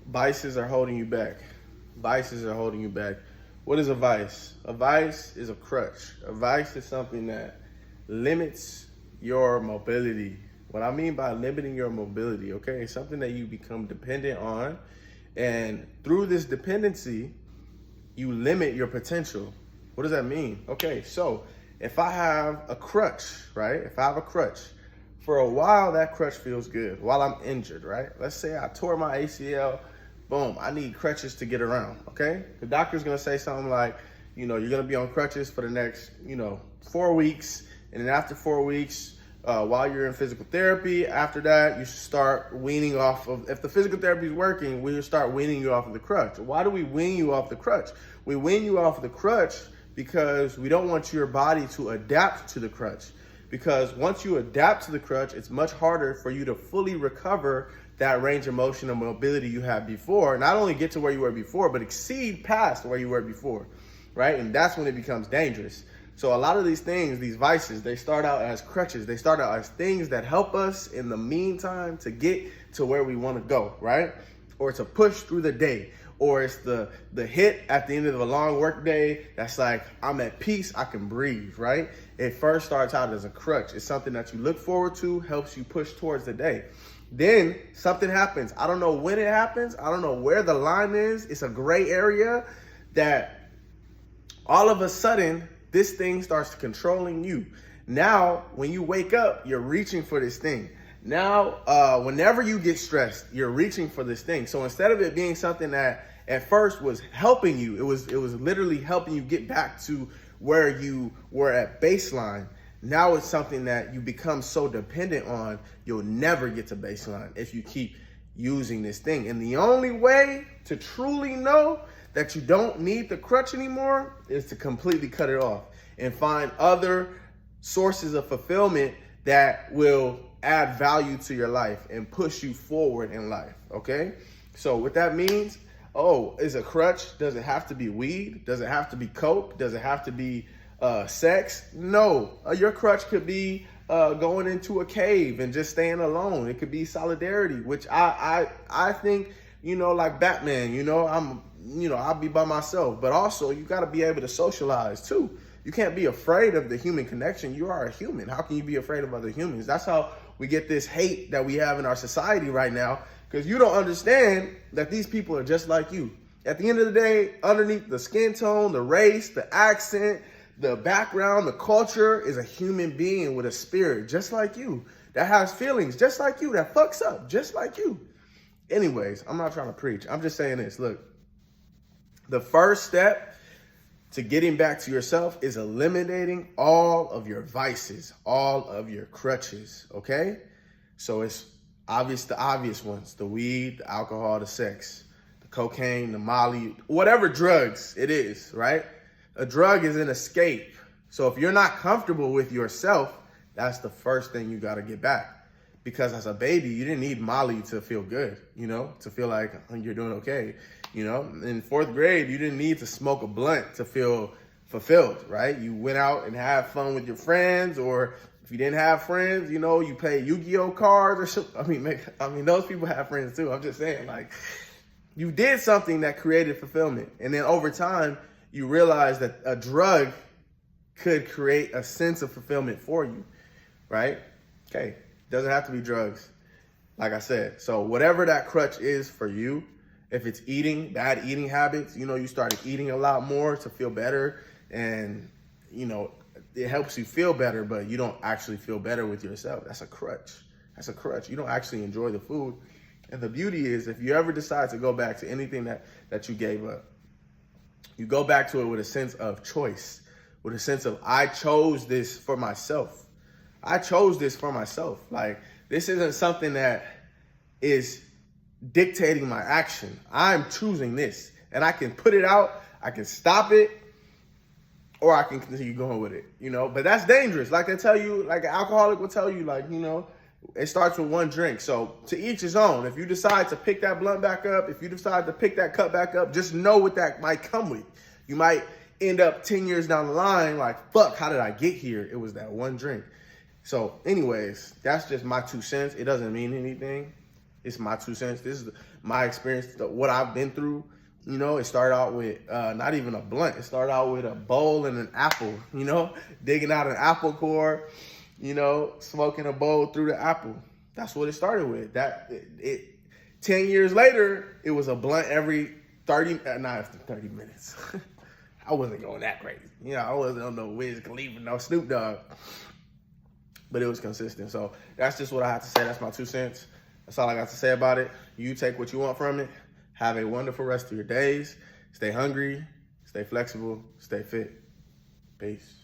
Vices are holding you back. Vices are holding you back. What is a vice? A vice is a crutch. A vice is something that limits your mobility. What I mean by limiting your mobility, okay, it's something that you become dependent on. And through this dependency, you limit your potential. What does that mean? Okay, so if I have a crutch, right? If I have a crutch, for a while that crutch feels good while I'm injured, right? Let's say I tore my ACL, boom, I need crutches to get around, okay? The doctor's gonna say something like, you're gonna be on crutches for the next, 4 weeks. And then after 4 weeks, while you're in physical therapy, after that, you should start weaning off of, if the physical therapy is working, we'll start weaning you off of the crutch. Why do we wean you off the crutch? We wean you off of the crutch because we don't want your body to adapt to the crutch. Because once you adapt to the crutch, it's much harder for you to fully recover that range of motion and mobility you had before. Not only get to where you were before, but exceed past where you were before, right? And that's when it becomes dangerous. So a lot of these things, these vices, they start out as crutches. They start out as things that help us in the meantime to get to where we want to go, right? Or to push through the day. Or it's the hit at the end of a long work day that's like, I'm at peace, I can breathe, right? It first starts out as a crutch. It's something that you look forward to, helps you push towards the day. Then something happens. I don't know when it happens. I don't know where the line is. It's a gray area that all of a sudden, this thing starts controlling you. Now, when you wake up, you're reaching for this thing. Now, whenever you get stressed, you're reaching for this thing. So instead of it being something that at first was helping you, it was literally helping you get back to where you were at baseline. Now it's something that you become so dependent on, you'll never get to baseline if you keep using this thing. And the only way to truly know that you don't need the crutch anymore is to completely cut it off and find other sources of fulfillment that will add value to your life and push you forward in life, okay? So what that means, is a crutch, does it have to be weed? Does it have to be coke? Does it have to be sex? No, your crutch could be going into a cave and just staying alone. It could be solidarity, which I think, like Batman, I'll be by myself, but also you got to be able to socialize too. You can't be afraid of the human connection. You are a human. How can you be afraid of other humans? That's how we get this hate that we have in our society right now, because you don't understand that these people are just like you. At the end of the day, underneath the skin tone, the race, the accent, the background, the culture is a human being with a spirit just like you, that has feelings just like you, that fucks up just like you. Anyways, I'm not trying to preach. I'm just saying this. Look, the first step to getting back to yourself is eliminating all of your vices, all of your crutches, okay? So it's the obvious ones, the weed, the alcohol, the sex, the cocaine, the Molly, whatever drugs it is, right? A drug is an escape. So if you're not comfortable with yourself, that's the first thing you got to get back. Because as a baby, you didn't need Molly to feel good, to feel like you're doing okay. In 4th grade, you didn't need to smoke a blunt to feel fulfilled, right? You went out and had fun with your friends, or if you didn't have friends, you played Yu-Gi-Oh cards or something. I mean, those people have friends too. I'm just saying, like, you did something that created fulfillment. And then over time, you realize that a drug could create a sense of fulfillment for you, right? Okay, doesn't have to be drugs, like I said. So whatever that crutch is for you, if it's eating, bad eating habits, you started eating a lot more to feel better, and, it helps you feel better, but you don't actually feel better with yourself. That's a crutch. That's a crutch. You don't actually enjoy the food. And the beauty is, if you ever decide to go back to anything that you gave up, you go back to it with a sense of choice, with a sense of, I chose this for myself. I chose this for myself. Like, this isn't something that is dictating my action. I'm choosing this, and I can put it out, I can stop it, or I can continue going with it, but that's dangerous. Like they tell you, like an alcoholic will tell you, like, it starts with one drink. So to each his own. If you decide to pick that blunt back up, if you decide to pick that cut back up, just know what that might come with. You might end up 10 years down the line like, fuck, how did I get here? It was that one drink. So anyways, that's just my 2 cents. It doesn't mean anything. It's my 2 cents. This is my experience, what I've been through. You know, it started out with not even a blunt. It started out with a bowl and an apple, you know, digging out an apple core, you know, smoking a bowl through the apple. That's what it started with. 10 years later, it was a blunt every 30 minutes. I wasn't going that crazy. You know, I wasn't on no Wiz Khalifa, no Snoop Dogg. But it was consistent. So that's just what I have to say. That's my 2 cents. That's all I got to say about it. You take what you want from it. Have a wonderful rest of your days. Stay hungry, stay flexible, stay fit. Peace.